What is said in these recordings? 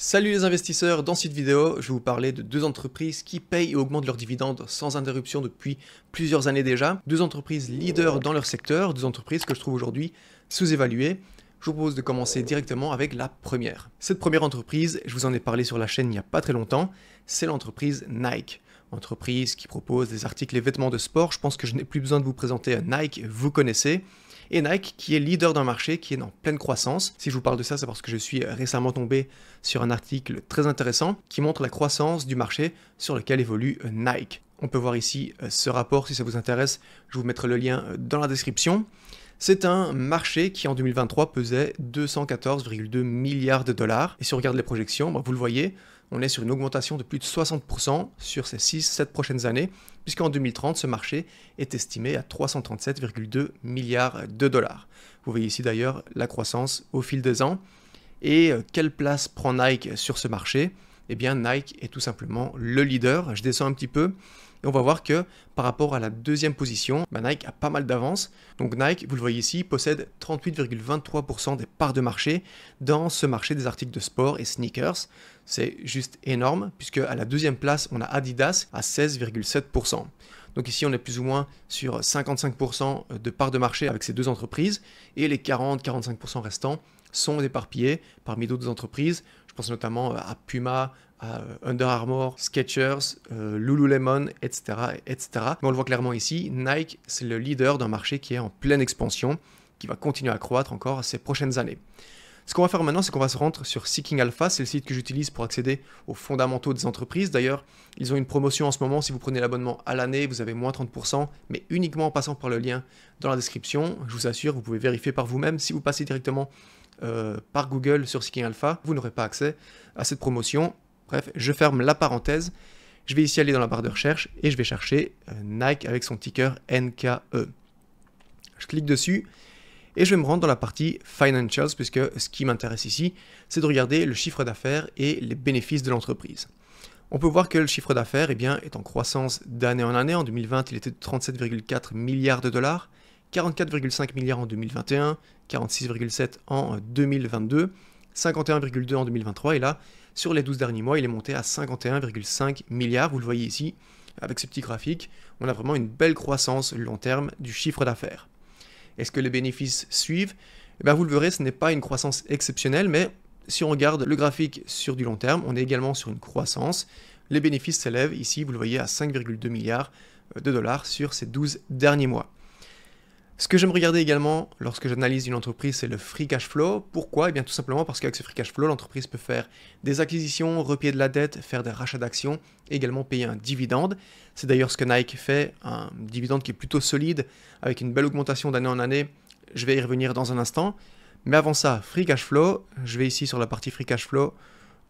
Salut les investisseurs, dans cette vidéo, je vais vous parler de deux entreprises qui payent et augmentent leurs dividendes sans interruption depuis plusieurs années déjà. Deux entreprises leaders dans leur secteur, deux entreprises que je trouve aujourd'hui sous-évaluées. Je vous propose de commencer directement avec la première. Cette première entreprise, je vous en ai parlé sur la chaîne il n'y a pas très longtemps, c'est l'entreprise Nike. Entreprise qui propose des articles et vêtements de sport. Je pense que je n'ai plus besoin de vous présenter Nike, vous connaissez. Et Nike qui est leader d'un marché qui est en pleine croissance. Si je vous parle de ça, c'est parce que je suis récemment tombé sur un article très intéressant qui montre la croissance du marché sur lequel évolue Nike. On peut voir ici ce rapport si ça vous intéresse, je vous mettrai le lien dans la description. C'est un marché qui en 2023 pesait 214,2 milliards de dollars. Et si on regarde les projections, vous le voyez, on est sur une augmentation de plus de 60% sur ces 6-7 prochaines années, puisqu'en 2030, ce marché est estimé à 337,2 milliards de dollars. Vous voyez ici d'ailleurs la croissance au fil des ans. Et quelle place prend Nike sur ce marché? Eh bien, Nike est tout simplement le leader. Je descends un petit peu. Et on va voir que par rapport à la deuxième position, Nike a pas mal d'avance. Donc Nike, vous le voyez ici, possède 38,23% des parts de marché dans ce marché des articles de sport et sneakers. C'est juste énorme, puisque à la deuxième place, on a Adidas à 16,7%. Donc ici, on est plus ou moins sur 55% de parts de marché avec ces deux entreprises, et les 40-45% restants sont éparpillés parmi d'autres entreprises. Je pense notamment à Puma, à Under Armour, Skechers, Lululemon, etc., etc. Mais on le voit clairement ici, Nike, c'est le leader d'un marché qui est en pleine expansion, qui va continuer à croître encore ces prochaines années. Ce qu'on va faire maintenant, c'est qu'on va se rendre sur Seeking Alpha, c'est le site que j'utilise pour accéder aux fondamentaux des entreprises. D'ailleurs, ils ont une promotion en ce moment, si vous prenez l'abonnement à l'année, vous avez moins 30%, mais uniquement en passant par le lien dans la description. Je vous assure, vous pouvez vérifier par vous-même. Si vous passez directement par Google sur Seeking Alpha, vous n'aurez pas accès à cette promotion. Bref, je ferme la parenthèse. Je vais ici aller dans la barre de recherche et je vais chercher Nike avec son ticker NKE. Je clique dessus. Et je vais me rendre dans la partie Financials, puisque ce qui m'intéresse ici, c'est de regarder le chiffre d'affaires et les bénéfices de l'entreprise. On peut voir que le chiffre d'affaires est en croissance d'année en année. En 2020, il était de 37,4 milliards de dollars, 44,5 milliards en 2021, 46,7 en 2022, 51,2 en 2023, et là, sur les 12 derniers mois, il est monté à 51,5 milliards. Vous le voyez ici, avec ce petit graphique, on a vraiment une belle croissance long terme du chiffre d'affaires. Est-ce que les bénéfices suivent? Vous le verrez, ce n'est pas une croissance exceptionnelle, mais si on regarde le graphique sur du long terme, on est également sur une croissance. Les bénéfices s'élèvent ici, vous le voyez, à 5,2 milliards de dollars sur ces 12 derniers mois. Ce que j'aime regarder également lorsque j'analyse une entreprise, c'est le free cash flow. Pourquoi? Tout simplement parce qu'avec ce free cash flow, l'entreprise peut faire des acquisitions, repayer de la dette, faire des rachats d'actions, et également payer un dividende. C'est d'ailleurs ce que Nike fait, un dividende qui est plutôt solide, avec une belle augmentation d'année en année. Je vais y revenir dans un instant. Mais avant ça, free cash flow, je vais ici sur la partie free cash flow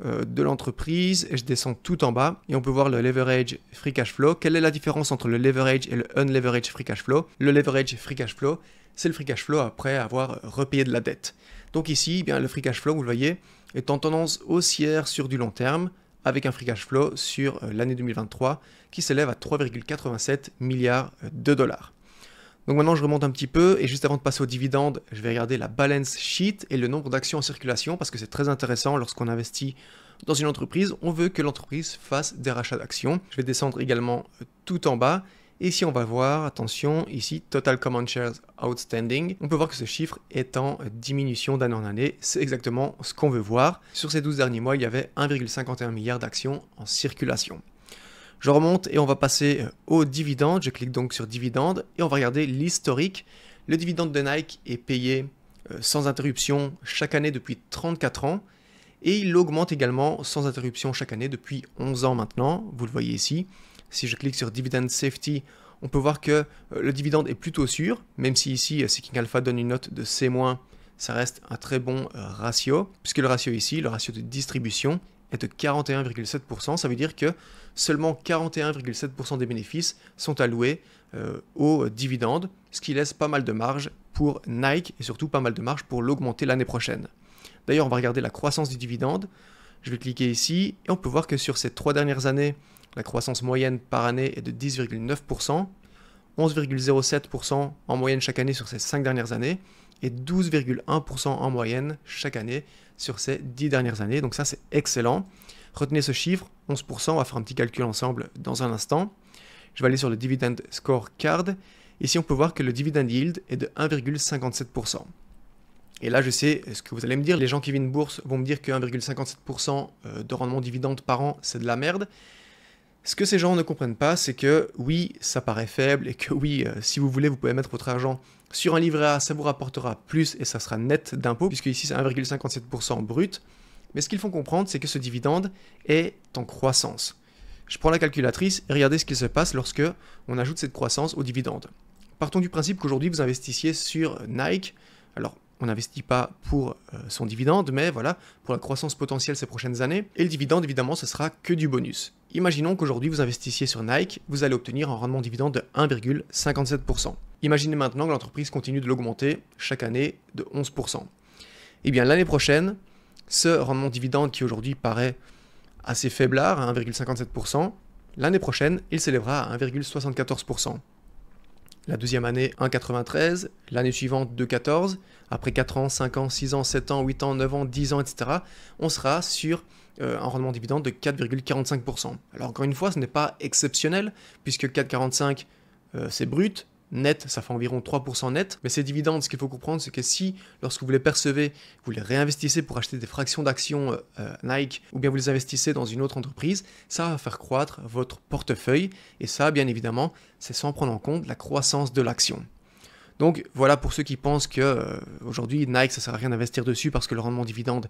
de l'entreprise, et je descends tout en bas, et on peut voir le leverage free cash flow. Quelle est la différence entre le leverage et le unleverage free cash flow? Le leverage free cash flow, c'est le free cash flow après avoir repayé de la dette. Donc ici, le free cash flow, vous le voyez, est en tendance haussière sur du long terme, avec un free cash flow sur l'année 2023 qui s'élève à 3,87 milliards de dollars. Donc maintenant, je remonte un petit peu, et juste avant de passer aux dividendes, je vais regarder la balance sheet et le nombre d'actions en circulation, parce que c'est très intéressant lorsqu'on investit dans une entreprise. On veut que l'entreprise fasse des rachats d'actions. Je vais descendre également tout en bas, et ici on va voir, attention, ici, Total Common Shares Outstanding. On peut voir que ce chiffre est en diminution d'année en année. C'est exactement ce qu'on veut voir. Sur ces 12 derniers mois, il y avait 1,51 milliard d'actions en circulation. Je remonte et on va passer aux dividendes. Je clique donc sur dividendes et on va regarder l'historique. Le dividende de Nike est payé sans interruption chaque année depuis 34 ans. Et il augmente également sans interruption chaque année depuis 11 ans maintenant. Vous le voyez ici. Si je clique sur Dividend Safety, on peut voir que le dividende est plutôt sûr. Même si ici, Seeking Alpha donne une note de C-, ça reste un très bon ratio. Puisque le ratio ici, le ratio de distribution, est de 41,7%. Ça veut dire que seulement 41,7% des bénéfices sont alloués aux dividendes, ce qui laisse pas mal de marge pour Nike et surtout pas mal de marge pour l'augmenter l'année prochaine. D'ailleurs, on va regarder la croissance du dividende. Je vais cliquer ici et on peut voir que sur ces 3 dernières années, la croissance moyenne par année est de 10,9%, 11,07% en moyenne chaque année sur ces 5 dernières années, et 12,1% en moyenne chaque année sur ces 10 dernières années. Donc ça, c'est excellent. Retenez ce chiffre, 11%, on va faire un petit calcul ensemble dans un instant. Je vais aller sur le Dividend Scorecard. Ici, on peut voir que le Dividend Yield est de 1,57%. Et là, je sais ce que vous allez me dire. Les gens qui viennent bourse vont me dire que 1,57% de rendement dividende par an, c'est de la merde. Ce que ces gens ne comprennent pas, c'est que oui, ça paraît faible et que oui, si vous voulez, vous pouvez mettre votre argent sur un livret A, ça vous rapportera plus et ça sera net d'impôt, puisque ici, c'est 1,57% brut. Mais ce qu'ils font comprendre, c'est que ce dividende est en croissance. Je prends la calculatrice et regardez ce qui se passe lorsque on ajoute cette croissance au dividende. Partons du principe qu'aujourd'hui, vous investissiez sur Nike. Alors, on n'investit pas pour son dividende, mais voilà, pour la croissance potentielle ces prochaines années. Et le dividende, évidemment, ce sera que du bonus. Imaginons qu'aujourd'hui, vous investissiez sur Nike, vous allez obtenir un rendement dividende de 1,57%. Imaginez maintenant que l'entreprise continue de l'augmenter chaque année de 11%. Eh bien, l'année prochaine, ce rendement dividende qui aujourd'hui paraît assez faiblard, à 1,57%, l'année prochaine, il s'élèvera à 1,74%. La deuxième année, 1,93, l'année suivante, 2,14, après 4 ans, 5 ans, 6 ans, 7 ans, 8 ans, 9 ans, 10 ans, etc., on sera sur un rendement dividende de 4,45%. Alors encore une fois, ce n'est pas exceptionnel, puisque 4,45, c'est brut, net, ça fait environ 3% net, mais ces dividendes, ce qu'il faut comprendre, c'est que si, lorsque vous les percevez, vous les réinvestissez pour acheter des fractions d'actions Nike, ou bien vous les investissez dans une autre entreprise, ça va faire croître votre portefeuille, et ça, bien évidemment, c'est sans prendre en compte la croissance de l'action. Donc voilà pour ceux qui pensent que aujourd'hui Nike, ça sert à rien d'investir dessus parce que le rendement dividende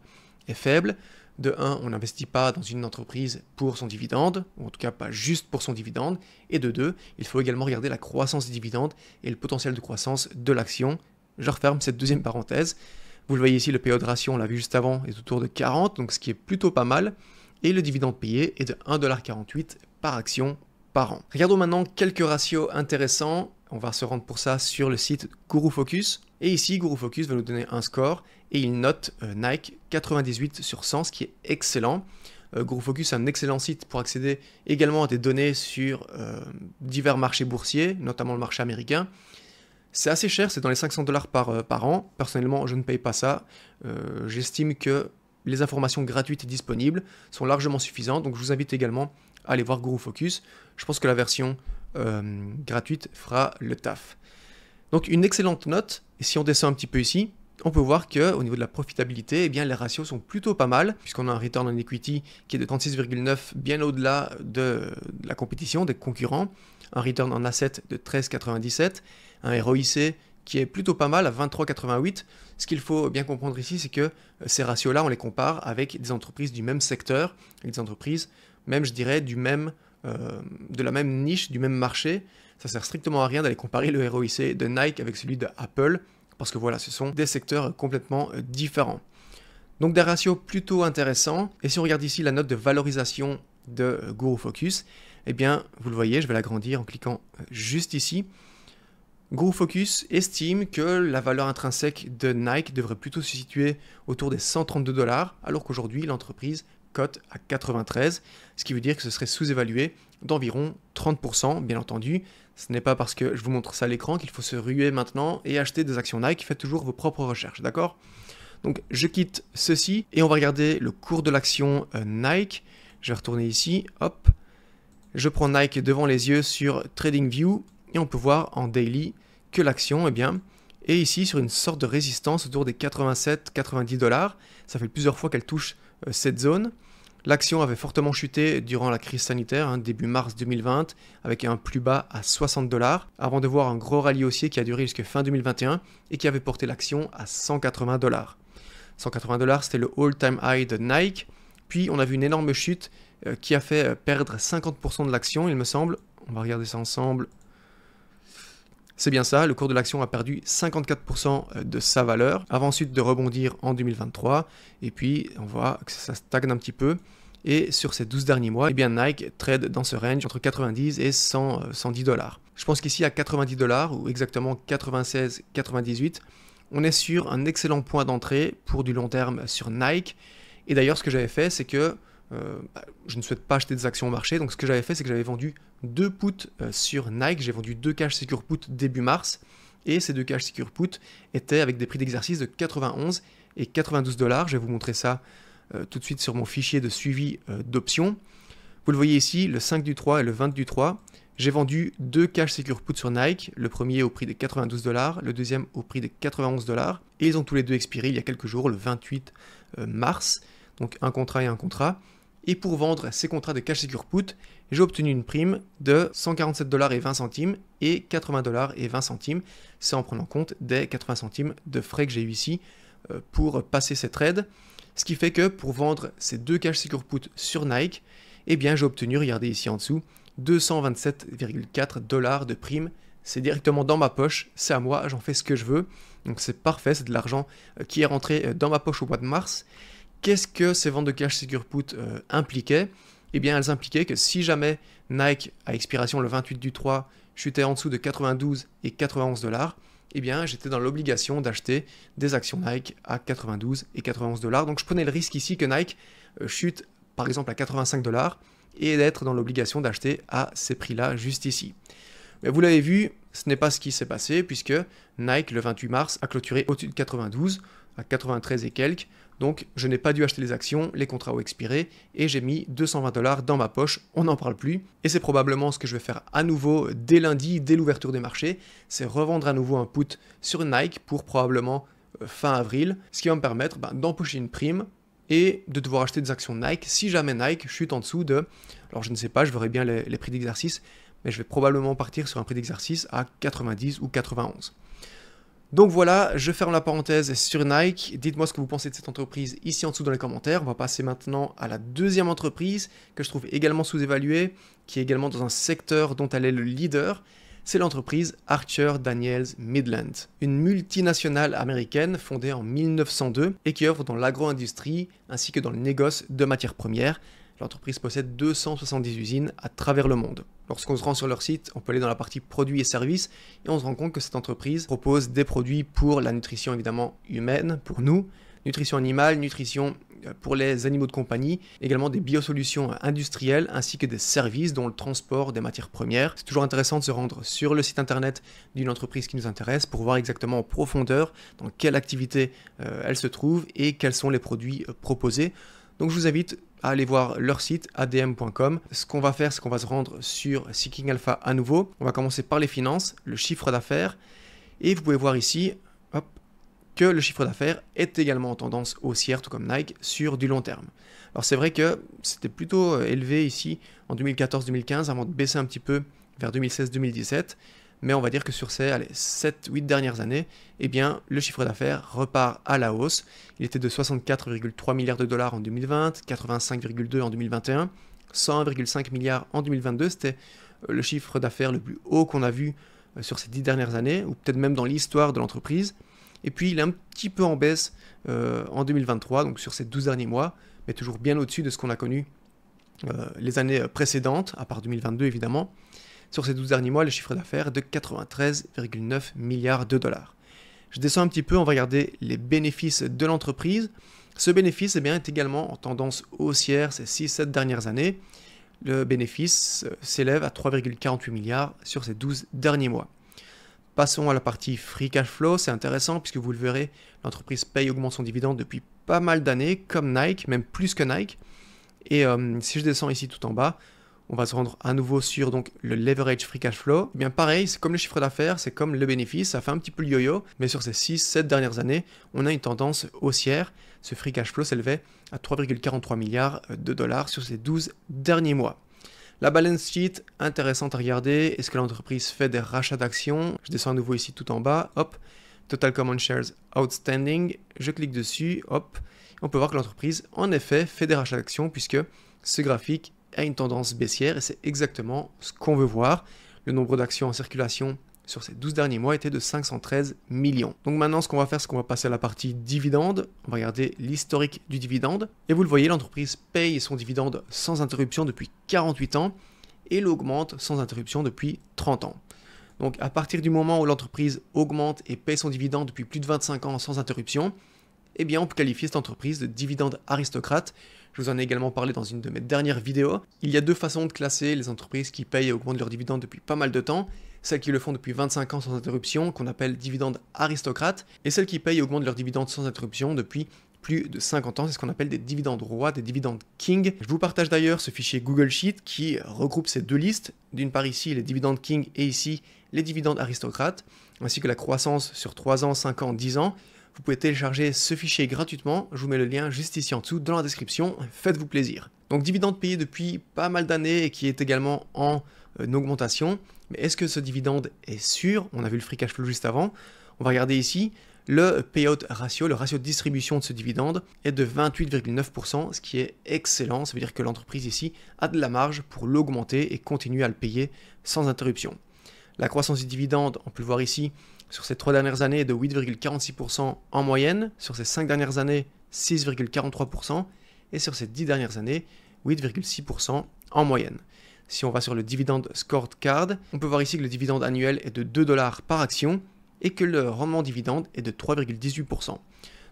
est faible. De 1, on n'investit pas dans une entreprise pour son dividende, ou en tout cas pas juste pour son dividende. Et de 2, il faut également regarder la croissance des dividendes et le potentiel de croissance de l'action. Je referme cette deuxième parenthèse. Vous le voyez ici, le payout ratio, on l'a vu juste avant, est autour de 40, donc ce qui est plutôt pas mal. Et le dividende payé est de 1,48$ par action par an. Regardons maintenant quelques ratios intéressants. On va se rendre pour ça sur le site GuruFocus. Et ici, GuruFocus va nous donner un score et il note Nike 98 sur 100, ce qui est excellent. GuruFocus est un excellent site pour accéder également à des données sur divers marchés boursiers, notamment le marché américain. C'est assez cher, c'est dans les $500 par an. Personnellement, je ne paye pas ça. J'estime que les informations gratuites et disponibles sont largement suffisantes, donc je vous invite également à aller voir GuruFocus. Je pense que la version gratuite fera le taf. Donc une excellente note, et si on descend un petit peu ici, on peut voir qu'au niveau de la profitabilité, eh bien, les ratios sont plutôt pas mal, puisqu'on a un return on equity qui est de 36,9, bien au-delà de la compétition, des concurrents, un return on asset de 13,97, un ROIC qui est plutôt pas mal à 23,88. Ce qu'il faut bien comprendre ici, c'est que ces ratios-là, on les compare avec des entreprises du même secteur, avec des entreprises, même je dirais, de la même niche, du même marché. Ça sert strictement à rien d'aller comparer le ROIC de Nike avec celui d'Apple, parce que voilà, ce sont des secteurs complètement différents. Donc des ratios plutôt intéressants. Et si on regarde ici la note de valorisation de GuruFocus, eh bien, vous le voyez, je vais l'agrandir en cliquant juste ici. GuruFocus estime que la valeur intrinsèque de Nike devrait plutôt se situer autour des $132, alors qu'aujourd'hui, l'entreprise cote à 93, ce qui veut dire que ce serait sous-évalué d'environ 30%, bien entendu. Ce n'est pas parce que je vous montre ça à l'écran qu'il faut se ruer maintenant et acheter des actions Nike. Faites toujours vos propres recherches, d'accord? Donc je quitte ceci et on va regarder le cours de l'action Nike. Je vais retourner ici, hop. Je prends Nike devant les yeux sur TradingView et on peut voir en daily que l'action, eh bien, est ici sur une sorte de résistance autour des 87-90$. Ça fait plusieurs fois qu'elle touche cette zone. L'action avait fortement chuté durant la crise sanitaire, début mars 2020, avec un plus bas à 60$, avant de voir un gros rallye haussier qui a duré jusqu'à fin 2021 et qui avait porté l'action à 180$. 180$, c'était le all-time high de Nike. Puis on a vu une énorme chute qui a fait perdre 50% de l'action, il me semble. On va regarder ça ensemble. C'est bien ça, le cours de l'action a perdu 54% de sa valeur, avant ensuite de rebondir en 2023, et puis on voit que ça stagne un petit peu, et sur ces 12 derniers mois, eh bien Nike trade dans ce range entre 90 et 110$. Je pense qu'ici à 90$, ou exactement 96,98$, on est sur un excellent point d'entrée pour du long terme sur Nike, et d'ailleurs ce que j'avais fait, c'est que je ne souhaite pas acheter des actions au marché, donc ce que j'avais fait, c'est que j'avais vendu 2 puts sur Nike, j'ai vendu 2 cash secure put début mars, et ces deux cash secure put étaient avec des prix d'exercice de 91 et 92 $. Je vais vous montrer ça tout de suite sur mon fichier de suivi d'options. Vous le voyez ici, le 5 du 3 et le 20 du 3. J'ai vendu deux cash secure put sur Nike, le premier au prix de 92 $, le deuxième au prix de 91 $, et ils ont tous les deux expiré il y a quelques jours, le 28 mars, donc un contrat et un contrat. Et pour vendre ces contrats de cash secure put, j'ai obtenu une prime de 147 $ et 20 centimes et 80 $ et 20 centimes, c'est en prenant compte des 80 centimes de frais que j'ai eu ici pour passer ces trades. Ce qui fait que pour vendre ces deux cash secure put sur Nike, eh bien j'ai obtenu, regardez ici en dessous, 227,4 $ de prime. C'est directement dans ma poche, c'est à moi, j'en fais ce que je veux. Donc c'est parfait, c'est de l'argent qui est rentré dans ma poche au mois de mars. Qu'est-ce que ces ventes de cash secure put impliquaient? Eh bien elles impliquaient que si jamais Nike à expiration le 28 du 3 chutait en dessous de 92 et 91 $, eh bien j'étais dans l'obligation d'acheter des actions Nike à 92 et 91 $. Donc je prenais le risque ici que Nike chute par exemple à 85 $ et d'être dans l'obligation d'acheter à ces prix-là juste ici. Mais vous l'avez vu, ce n'est pas ce qui s'est passé puisque Nike le 28 mars a clôturé au-dessus de 92, à 93 et quelques, donc je n'ai pas dû acheter les actions, les contrats ont expiré et j'ai mis 220 $ dans ma poche, on n'en parle plus. Et c'est probablement ce que je vais faire à nouveau dès lundi, dès l'ouverture des marchés, c'est revendre à nouveau un put sur Nike pour probablement fin avril, ce qui va me permettre d'empocher une prime et de devoir acheter des actions Nike si jamais Nike chute en dessous de, alors je ne sais pas, je verrai bien les prix d'exercice, mais je vais probablement partir sur un prix d'exercice à 90 ou 91. Donc voilà, je ferme la parenthèse sur Nike. Dites-moi ce que vous pensez de cette entreprise ici en dessous dans les commentaires. On va passer maintenant à la deuxième entreprise que je trouve également sous-évaluée, qui est également dans un secteur dont elle est le leader. C'est l'entreprise Archer Daniels Midland, une multinationale américaine fondée en 1902 et qui œuvre dans l'agro-industrie ainsi que dans le négoce de matières premières. L'entreprise possède 270 usines à travers le monde. Lorsqu'on se rend sur leur site, on peut aller dans la partie produits et services et on se rend compte que cette entreprise propose des produits pour la nutrition évidemment humaine, pour nous, nutrition animale, nutrition pour les animaux de compagnie, également des biosolutions industrielles ainsi que des services dont le transport des matières premières. C'est toujours intéressant de se rendre sur le site internet d'une entreprise qui nous intéresse pour voir exactement en profondeur dans quelle activité elle se trouve et quels sont les produits proposés. Donc je vous invite à aller voir leur site adm.com. Ce qu'on va faire, c'est qu'on va se rendre sur Seeking Alpha à nouveau. On va commencer par les finances, le chiffre d'affaires. Et vous pouvez voir ici que le chiffre d'affaires est également en tendance haussière, tout comme Nike, sur du long terme. Alors c'est vrai que c'était plutôt élevé ici en 2014-2015 avant de baisser un petit peu vers 2016-2017. Mais on va dire que sur ces 7-8 dernières années, eh bien, le chiffre d'affaires repart à la hausse. Il était de 64,3 milliards de dollars en 2020, 85,2 en 2021, 101,5 milliards en 2022. C'était le chiffre d'affaires le plus haut qu'on a vu sur ces 10 dernières années, ou peut-être même dans l'histoire de l'entreprise. Et puis, il est un petit peu en baisse en 2023, donc sur ces 12 derniers mois, mais toujours bien au-dessus de ce qu'on a connu les années précédentes, à part 2022 évidemment. Sur ces 12 derniers mois, le chiffre d'affaires est de 93,9 milliards de dollars. Je descends un petit peu, on va regarder les bénéfices de l'entreprise. Ce bénéfice est également en tendance haussière ces 6-7 dernières années. Le bénéfice s'élève à 3,48 milliards sur ces 12 derniers mois. Passons à la partie free cash flow, c'est intéressant puisque vous le verrez, l'entreprise paye et augmente son dividende depuis pas mal d'années, comme Nike, même plus que Nike. Et si je descends ici tout en bas, on va se rendre à nouveau sur donc, le leverage free cash flow. Eh bien pareil, c'est comme le chiffre d'affaires, c'est comme le bénéfice, ça fait un petit peu le yo-yo, mais sur ces 6-7 dernières années, on a une tendance haussière. Ce free cash flow s'élevait à 3,43 milliards de dollars sur ces 12 derniers mois. La balance sheet, intéressante à regarder. Est-ce que l'entreprise fait des rachats d'actions? Je descends à nouveau ici tout en bas, hop, Total Common Shares Outstanding, je clique dessus, hop, on peut voir que l'entreprise en effet fait des rachats d'actions puisque ce graphique a une tendance baissière et c'est exactement ce qu'on veut voir. Le nombre d'actions en circulation sur ces 12 derniers mois était de 513 millions. Donc maintenant ce qu'on va faire, c'est qu'on va passer à la partie dividende. On va regarder l'historique du dividende. Et vous le voyez, l'entreprise paye son dividende sans interruption depuis 48 ans et l'augmente sans interruption depuis 30 ans. Donc à partir du moment où l'entreprise augmente et paye son dividende depuis plus de 25 ans sans interruption, eh bien on peut qualifier cette entreprise de dividende aristocrate. Je vous en ai également parlé dans une de mes dernières vidéos. Il y a deux façons de classer les entreprises qui payent et augmentent leurs dividendes depuis pas mal de temps. Celles qui le font depuis 25 ans sans interruption, qu'on appelle dividendes aristocrates, et celles qui payent et augmentent leurs dividendes sans interruption depuis plus de 50 ans, c'est ce qu'on appelle des dividendes rois, des dividendes king. Je vous partage d'ailleurs ce fichier Google Sheet qui regroupe ces deux listes, d'une part ici les dividendes king et ici les dividendes aristocrates, ainsi que la croissance sur 3 ans, 5 ans, 10 ans. Vous pouvez télécharger ce fichier gratuitement, je vous mets le lien juste ici en dessous dans la description, faites-vous plaisir. Donc dividende payé depuis pas mal d'années et qui est également en augmentation, mais est-ce que ce dividende est sûr? On a vu le free cash flow juste avant, on va regarder ici. Le payout ratio, le ratio de distribution de ce dividende est de 28,9%, ce qui est excellent. Ça veut dire que l'entreprise ici a de la marge pour l'augmenter et continuer à le payer sans interruption. La croissance du dividende, on peut le voir ici, sur ces 3 dernières années est de 8,46% en moyenne, sur ces 5 dernières années 6,43% et sur ces 10 dernières années 8,6% en moyenne. Si on va sur le dividende scorecard, on peut voir ici que le dividende annuel est de 2 $ par action et que le rendement dividende est de 3,18%.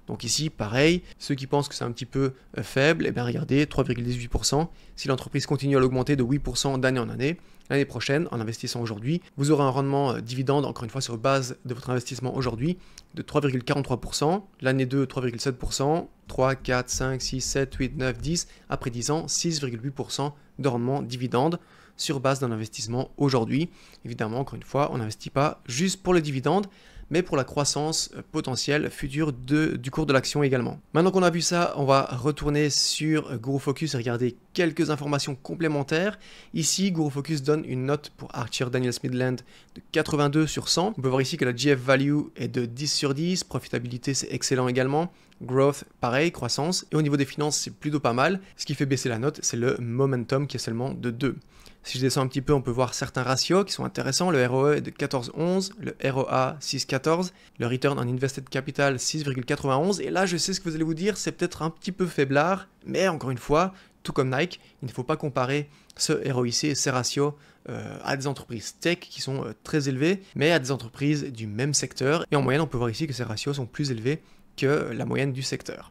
Donc ici, pareil, ceux qui pensent que c'est un petit peu faible, eh bien regardez, 3,18%. Si l'entreprise continue à l'augmenter de 8% d'année en année, l'année prochaine, en investissant aujourd'hui, vous aurez un rendement dividende, encore une fois sur base de votre investissement aujourd'hui, de 3,43%, l'année 2, 3,7%, 3, 4, 5, 6, 7, 8, 9, 10, après 10 ans, 6,8% de rendement dividende sur base d'un investissement aujourd'hui. Évidemment, encore une fois, on n'investit pas juste pour le dividende, mais pour la croissance potentielle future du cours de l'action également. Maintenant qu'on a vu ça, on va retourner sur GuruFocus et regarder quelques informations complémentaires. Ici, GuruFocus donne une note pour Archer Daniels Midland de 82 sur 100. On peut voir ici que la GF Value est de 10 sur 10, profitabilité c'est excellent également. Growth, pareil, croissance. Et au niveau des finances, c'est plutôt pas mal. Ce qui fait baisser la note, c'est le momentum qui est seulement de 2. Si je descends un petit peu, on peut voir certains ratios qui sont intéressants. Le ROE est de 14,11, le ROA 6,14, le Return on Invested Capital 6,91. Et là, je sais ce que vous allez vous dire, c'est peut-être un petit peu faiblard, mais encore une fois, tout comme Nike, il ne faut pas comparer ce ROIC et ces ratios à des entreprises tech qui sont très élevés, mais à des entreprises du même secteur. Et en moyenne, on peut voir ici que ces ratios sont plus élevés que la moyenne du secteur.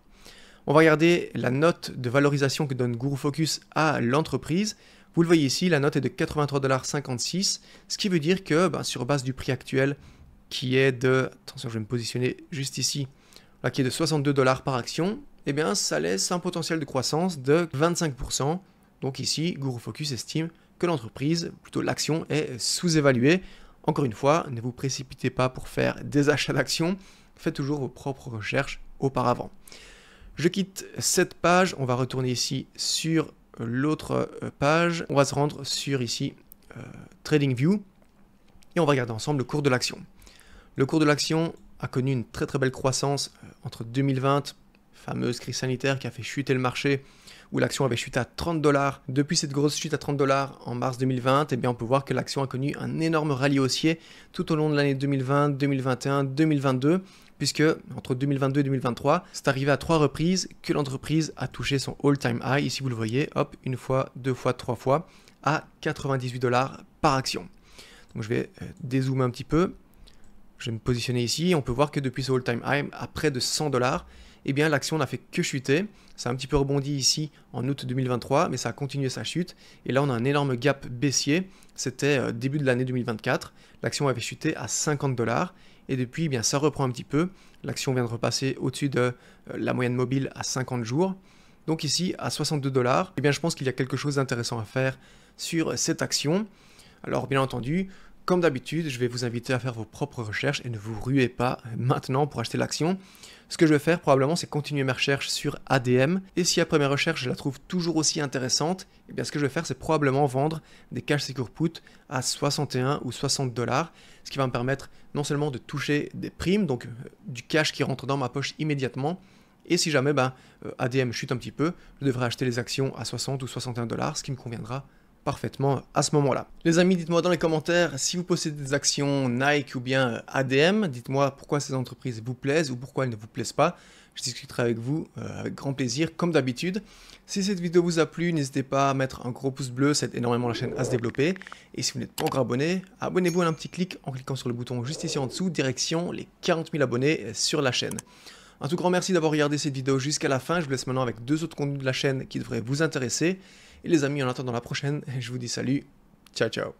On va regarder la note de valorisation que donne GuruFocus à l'entreprise. Vous le voyez ici, la note est de 83,56 $, ce qui veut dire que sur base du prix actuel qui est de, attention je vais me positionner juste ici, là, qui est de 62 $ par action, eh bien ça laisse un potentiel de croissance de 25%. Donc ici, GuruFocus estime que l'entreprise, plutôt l'action, est sous-évaluée. Encore une fois, ne vous précipitez pas pour faire des achats d'actions, faites toujours vos propres recherches auparavant. Je quitte cette page, on va retourner ici sur l'autre page, on va se rendre sur ici TradingView et on va regarder ensemble le cours de l'action. Le cours de l'action a connu une très belle croissance entre 2020, fameuse crise sanitaire qui a fait chuter le marché, où l'action avait chuté à 30 $. Depuis cette grosse chute à 30 $ en mars 2020, eh bien on peut voir que l'action a connu un énorme rallye haussier tout au long de l'année 2020, 2021, 2022, puisque entre 2022 et 2023, c'est arrivé à 3 reprises que l'entreprise a touché son all-time high. Ici vous le voyez, hop, une fois, 2 fois, 3 fois, à 98 $ par action. Donc je vais dézoomer un petit peu. Je vais me positionner ici. On peut voir que depuis ce all-time high, à près de 100 $, eh bien l'action n'a fait que chuter. Ça a un petit peu rebondi ici en août 2023, mais ça a continué sa chute. Et là, on a un énorme gap baissier. C'était début de l'année 2024. L'action avait chuté à 50 $. Et depuis, eh bien, ça reprend un petit peu. L'action vient de repasser au-dessus de la moyenne mobile à 50 jours. Donc ici, à 62 $, eh bien, je pense qu'il y a quelque chose d'intéressant à faire sur cette action. Alors, bien entendu, comme d'habitude, je vais vous inviter à faire vos propres recherches et ne vous ruez pas maintenant pour acheter l'action. Ce que je vais faire probablement, c'est continuer mes recherches sur ADM. Et si après mes recherches, je la trouve toujours aussi intéressante, eh bien, ce que je vais faire, c'est probablement vendre des cash secure put à 61 ou 60 $, ce qui va me permettre non seulement de toucher des primes, donc du cash qui rentre dans ma poche immédiatement, et si jamais ADM chute un petit peu, je devrais acheter les actions à 60 ou 61 $, ce qui me conviendra parfaitement à ce moment-là. Les amis, dites-moi dans les commentaires si vous possédez des actions Nike ou bien ADM, dites-moi pourquoi ces entreprises vous plaisent ou pourquoi elles ne vous plaisent pas. Je discuterai avec vous avec grand plaisir, comme d'habitude. Si cette vidéo vous a plu, n'hésitez pas à mettre un gros pouce bleu, ça aide énormément la chaîne à se développer. Et si vous n'êtes pas encore abonné, abonnez-vous à un petit clic en cliquant sur le bouton juste ici en dessous, direction les 40 000 abonnés sur la chaîne. Un tout grand merci d'avoir regardé cette vidéo jusqu'à la fin. Je vous laisse maintenant avec 2 autres contenus de la chaîne qui devraient vous intéresser. Et les amis, en attendant la prochaine, je vous dis salut, ciao ciao.